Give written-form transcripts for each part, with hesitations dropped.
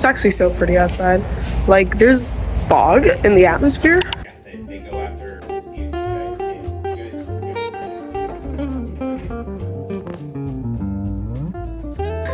It's actually so pretty outside. Like, there's fog in the atmosphere. They go after to see if you guys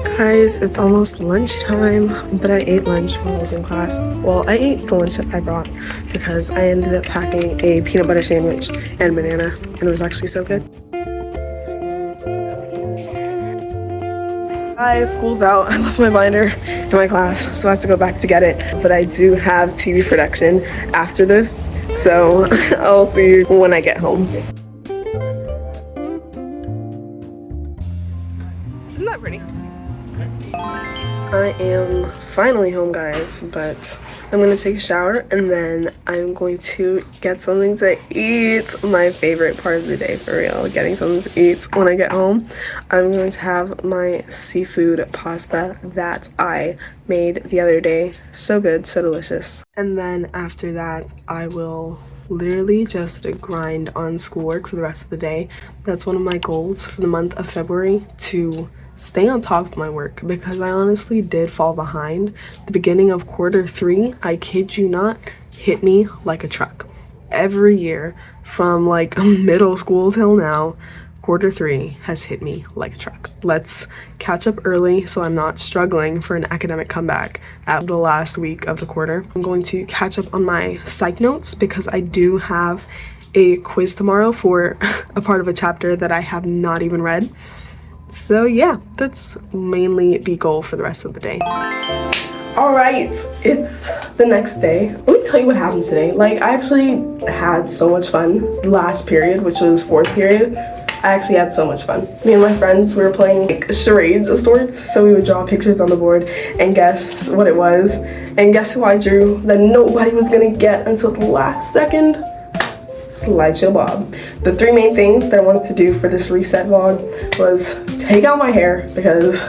can. Guys, it's almost lunchtime, but I ate lunch while I was in class. Well, I ate the lunch that I brought because I ended up packing a peanut butter sandwich and banana, and it was actually so good. Guys, school's out. I left my binder in my class, so I have to go back to get it. But I do have TV production after this, so I'll see you when I get home. Isn't that pretty? I am finally home, guys, but I'm gonna take a shower and then I'm going to get something to eat. My favorite part of the day, for real, getting something to eat when I get home. I'm going to have my seafood pasta that I made the other day. So good, so delicious. And then after that, I will literally just grind on schoolwork for the rest of the day. That's one of my goals for the month of February, to stay on top of my work, because I honestly did fall behind. The beginning of Q3, I kid you not, hit me like a truck. Every year from like middle school till now, Q3 has hit me like a truck. Let's catch up early so I'm not struggling for an academic comeback at the last week of the quarter. I'm going to catch up on my psych notes because I do have a quiz tomorrow for a part of a chapter that I have not even read. So yeah, that's mainly the goal for the rest of the day. All right, it's the next day. Let me tell you what happened today. Like, I actually had so much fun. Last period, which was fourth period, I actually had so much fun. Me and my friends, we were playing like charades of sorts. So we would draw pictures on the board and guess what it was. And guess who I drew that nobody was gonna get until the last second? Slideshow Bob. The three main things that I wanted to do for this reset vlog was take out my hair because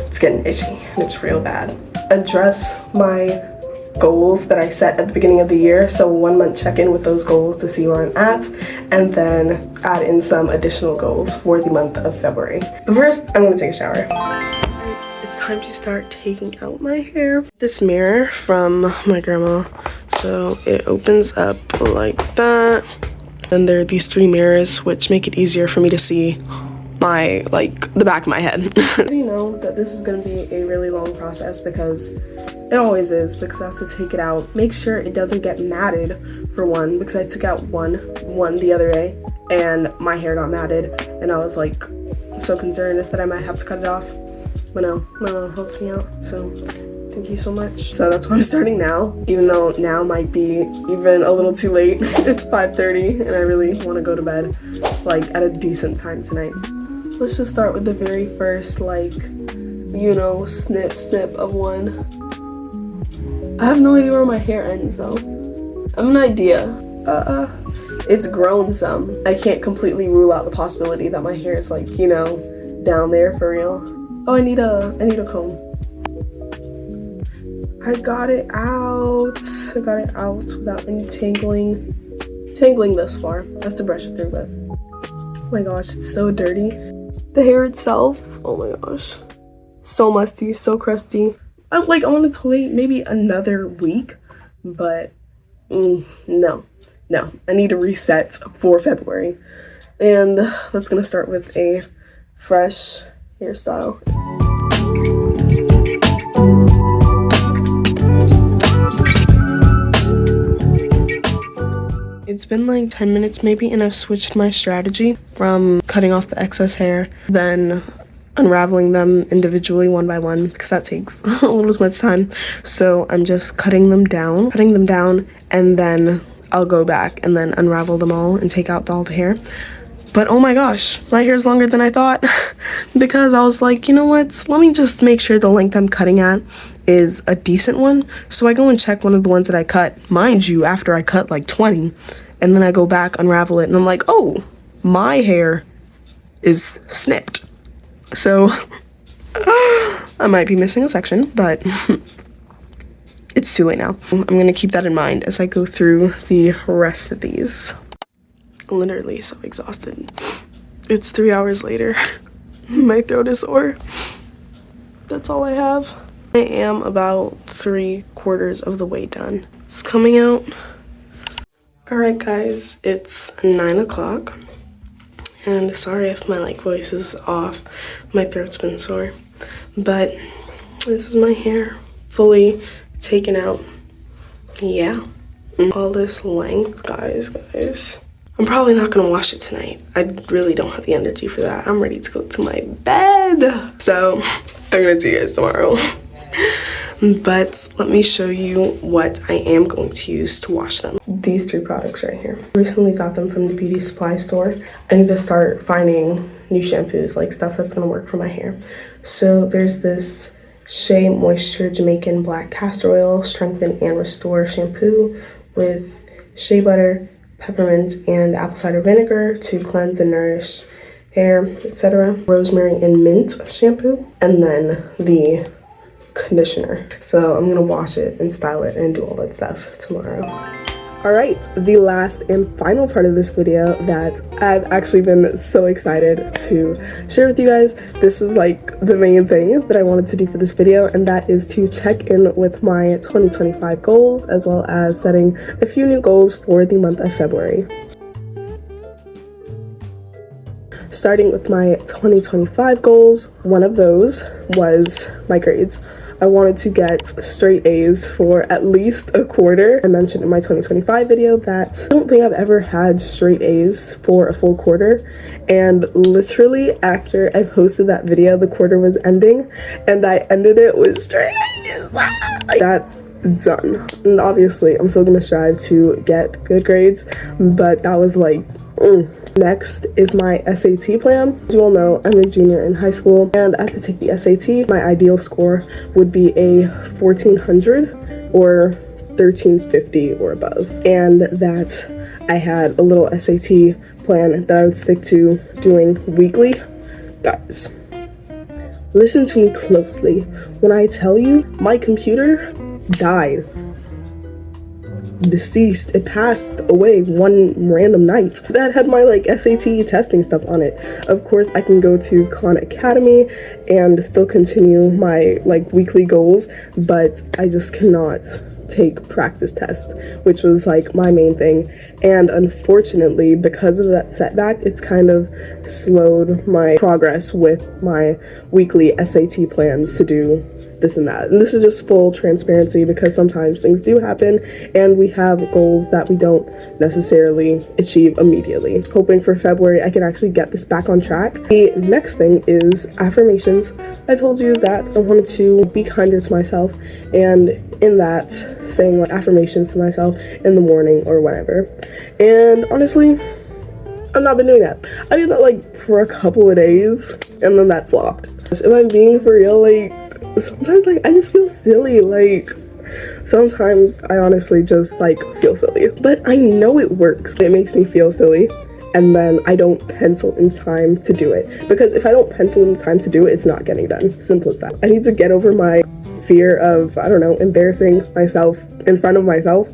it's getting itchy and it's real bad. Address my goals that I set at the beginning of the year, so 1 month check-in with those goals to see where I'm at, and then add in some additional goals for the month of February. But first, I'm gonna take a shower. It's time to start taking out my hair. This mirror from my grandma, so it opens up like that. And there are these three mirrors which make it easier for me to see my, like, the back of my head. You know that this is gonna be a really long process because it always is, because I have to take it out, make sure it doesn't get matted for one, because I took out one the other day and my hair got matted and I was like so concerned that I might have to cut it off. But no, my mom helped me out, so thank you so much. So that's why I'm starting now, even though now might be even a little too late. It's 5:30 and I really want to go to bed like at a decent time tonight. Let's just start with the very first, like, you know, snip of one. I have no idea where my hair ends though. I have an idea. It's grown some. I can't completely rule out the possibility that my hair is, like, you know, down there for real. Oh, I need a comb. I got it out without any tangling this far. I have to brush it through, but oh my gosh, it's so dirty. The hair itself, oh my gosh, so musty, so crusty. I wanted to wait maybe another week, but no, I need a reset for February. And that's gonna start with a fresh hairstyle. It's been like 10 minutes maybe, and I've switched my strategy from cutting off the excess hair, then unraveling them individually one by one, because that takes a little too much time. So I'm just cutting them down, and then I'll go back and then unravel them all and take out all the hair. But oh my gosh, my hair is longer than I thought because I was like, you know what, let me just make sure the length I'm cutting at is a decent one. So I go and check one of the ones that I cut, mind you, after I cut like 20, and then I go back, unravel it, and I'm like, oh, my hair is snipped. So I might be missing a section, but it's too late now. I'm gonna keep that in mind as I go through the rest of these. Literally so exhausted. It's 3 hours later. My throat is sore. That's all I have. I am about 3/4 of the way done. It's coming out. Alright guys, it's 9 o'clock. And sorry if my voice is off. My throat's been sore. But this is my hair. Fully taken out. Yeah. All this length, guys. I'm probably not gonna wash it tonight. I really don't have the energy for that. I'm ready to go to my bed. So I'm gonna see you guys tomorrow. But let me show you what I am going to use to wash them. These 3 products right here. Recently got them from the beauty supply store. I need to start finding new shampoos, like stuff that's gonna work for my hair. So there's this Shea Moisture Jamaican Black Castor Oil Strengthen and Restore shampoo with shea butter, peppermint, and apple cider vinegar to cleanse and nourish hair, etc. Rosemary and mint shampoo, and then the conditioner. So I'm gonna wash it and style it and do all that stuff tomorrow. All right, the last and final part of this video that I've actually been so excited to share with you guys. This is the main thing that I wanted to do for this video, and that is to check in with my 2025 goals, as well as setting a few new goals for the month of February. Starting with my 2025 goals, one of those was my grades. I wanted to get straight A's for at least a quarter. I mentioned in my 2025 video that I don't think I've ever had straight A's for a full quarter. And literally after I posted that video, the quarter was ending and I ended it with straight A's. That's done. And obviously I'm still gonna strive to get good grades, but that was Next is my SAT plan. As you all know, I'm a junior in high school, and I have to take the SAT. My ideal score would be a 1400 or 1350 or above. And that I had a little SAT plan that I would stick to doing weekly. Guys, listen to me closely. When I tell you my computer died, deceased, it passed away one random night that had my SAT testing stuff on it. Of course I can go to Khan Academy and still continue my weekly goals, but I just cannot take practice tests, which was my main thing. And unfortunately, because of that setback, it's kind of slowed my progress with my weekly SAT plans to do this and that. And this is just full transparency because sometimes things do happen and we have goals that we don't necessarily achieve immediately. Hoping for February I can actually get this back on track. The next thing is affirmations. I told you that I wanted to be kinder to myself, and in that saying affirmations to myself in the morning or whenever. And honestly, I've not been doing that. I did that for a couple of days and then that flopped. Am I being for real? Sometimes I just feel silly. Sometimes I honestly just feel silly, but I know it works. It makes me feel silly, and then I don't pencil in time to do it, because if I don't pencil in time to do it, it's not getting done. Simple as that. I need to get over my fear of, I don't know, embarrassing myself in front of myself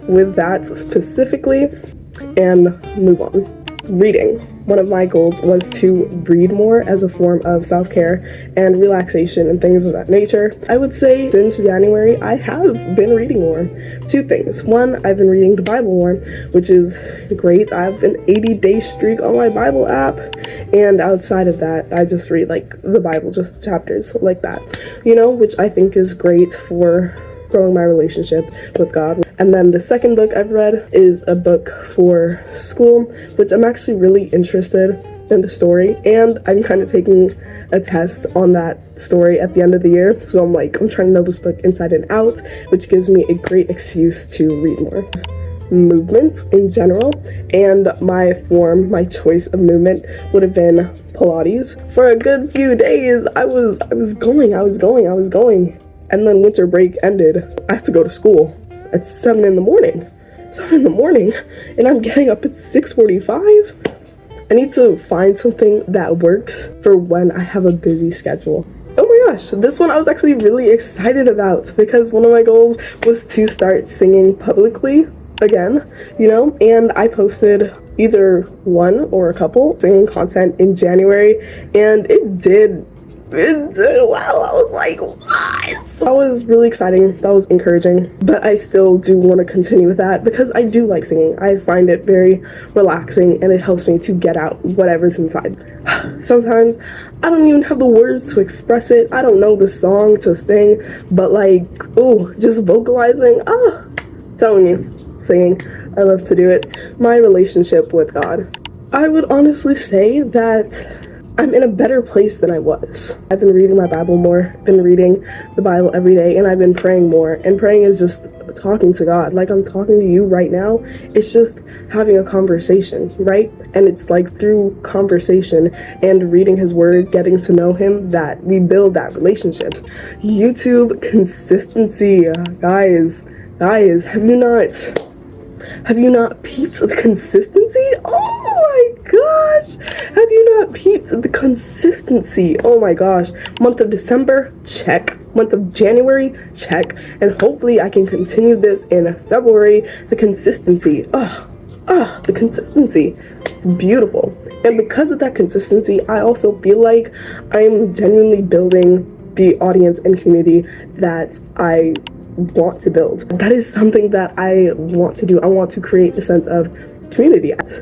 with that specifically, and move on. Reading. One of my goals was to read more as a form of self-care and relaxation and things of that nature. I would say since January, I have been reading more. 2 things. One, I've been reading the Bible more, which is great. I have an 80-day streak on my Bible app. And outside of that, I just read the Bible, just chapters like that, which I think is great for growing my relationship with God. And then the second book I've read is a book for school, which I'm actually really interested in the story, and I'm kind of taking a test on that story at the end of the year. So I'm trying to know this book inside and out, which gives me a great excuse to read more. Movement in general, and my choice of movement would have been Pilates. For a good few days, I was going. And then winter break ended. I have to go to school at 7 in the morning. 7 in the morning, and I'm getting up at 6:45. I need to find something that works for when I have a busy schedule. Oh my gosh, this one I was actually really excited about because one of my goals was to start singing publicly again, and I posted either one or a couple singing content in January, and it did it did well. I was like, what? That was really exciting. That was encouraging. But I still do want to continue with that because I do like singing. I find it very relaxing and it helps me to get out whatever's inside. Sometimes I don't even have the words to express it. I don't know the song to sing, but like, ooh, just vocalizing, telling you, singing. I love to do it. My relationship with God. I would honestly say that I'm in a better place than I was. I've been reading my Bible more, been reading the Bible every day, and I've been praying more. And praying is just talking to God. Like I'm talking to you right now. It's just having a conversation, right? And it's like through conversation and reading his word, getting to know him, that we build that relationship. YouTube consistency, guys, have you not peeped the consistency? Oh my gosh! Have you not peeped the consistency? Oh my gosh. Month of December, check. Month of January, check. And hopefully I can continue this in February. The consistency. The consistency. It's beautiful. And because of that consistency, I also feel like I'm genuinely building the audience and community that I want to build. That is something that I want to do. I want to create a sense of community. It's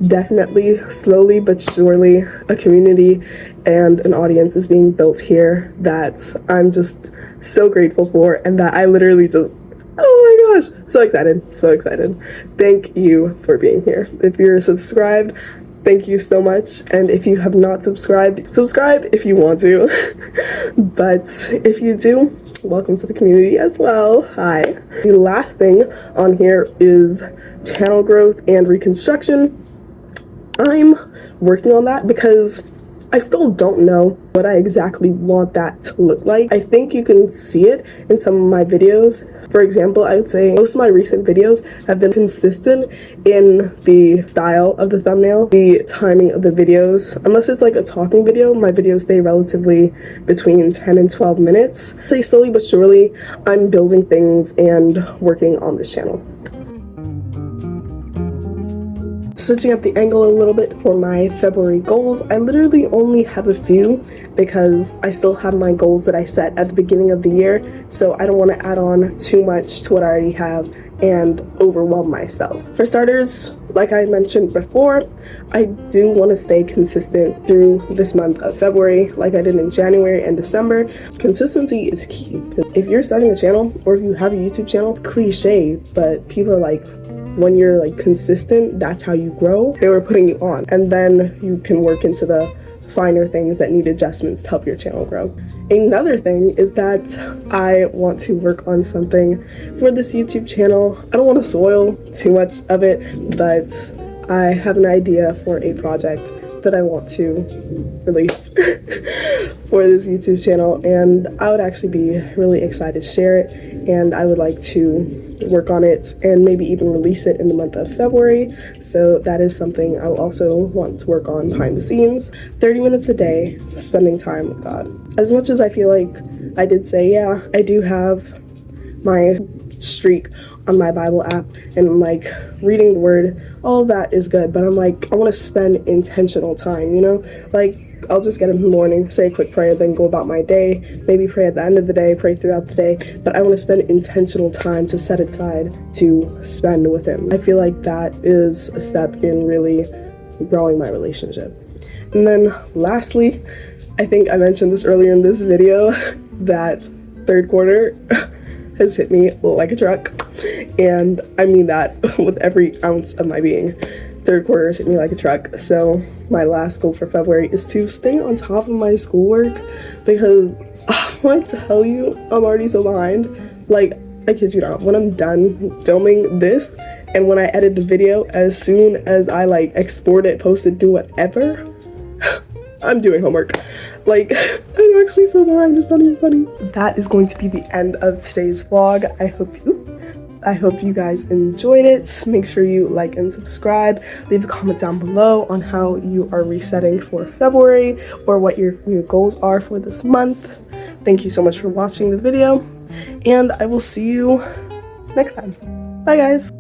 definitely slowly but surely a community and an audience is being built here that I'm just so grateful for, and that I literally just, oh my gosh, so excited. Thank you for being here. If you're subscribed, thank you so much. And if you have not subscribed, subscribe if you want to. But if you do, welcome to the community as well. Hi. The last thing on here is channel growth and reconstruction. I'm working on that because I still don't know what I exactly want that to look like. I think you can see it in some of my videos. For example, I would say most of my recent videos have been consistent in the style of the thumbnail, the timing of the videos. Unless it's like a talking video, my videos stay relatively between 10 and 12 minutes. So slowly but surely, I'm building things and working on this channel. Switching up the angle a little bit for my February goals, I literally only have a few because I still have my goals that I set at the beginning of the year, so I don't want to add on too much to what I already have and overwhelm myself. For starters, like I mentioned before, I do want to stay consistent through this month of February like I did in January and December. Consistency is key. If you're starting a channel or if you have a YouTube channel, it's cliche, but people are like, when you're like consistent, that's how you grow. They were putting you on, and then you can work into the finer things that need adjustments to help your channel grow. Another thing is that I want to work on something for this YouTube channel. I don't want to spoil too much of it, but I have an idea for a project that I want to release for this YouTube channel, and I would actually be really excited to share it, and I would like to work on it and maybe even release it in the month of February. So that is something I will also want to work on behind the scenes. 30 minutes a day, spending time with God. As much as I feel like I did say, yeah, I do have my streak on my Bible app and like reading the word, all of that is good, but I'm like, I want to spend intentional time, you know? Like, I'll just get up in the morning, say a quick prayer, then go about my day, maybe pray at the end of the day, pray throughout the day, but I want to spend intentional time to set aside to spend with him. I feel like that is a step in really growing my relationship. And then lastly, I think I mentioned this earlier in this video, that third quarter has hit me like a truck, and I mean that with every ounce of my being. Third quarter has hit me like a truck. So my last goal for February is to stay on top of my schoolwork, because I want to tell you, I'm already so behind. Like, I kid you not, when I'm done filming this and when I edit the video, as soon as I like export it, post it, do whatever, I'm doing homework. Like, I'm actually so behind, it's not even funny. So that is going to be the end of today's vlog. I hope you guys enjoyed it. Make sure you like and subscribe. Leave a comment down below on how you are resetting for February or what your new goals are for this month. Thank you so much for watching the video, and I will see you next time. Bye guys.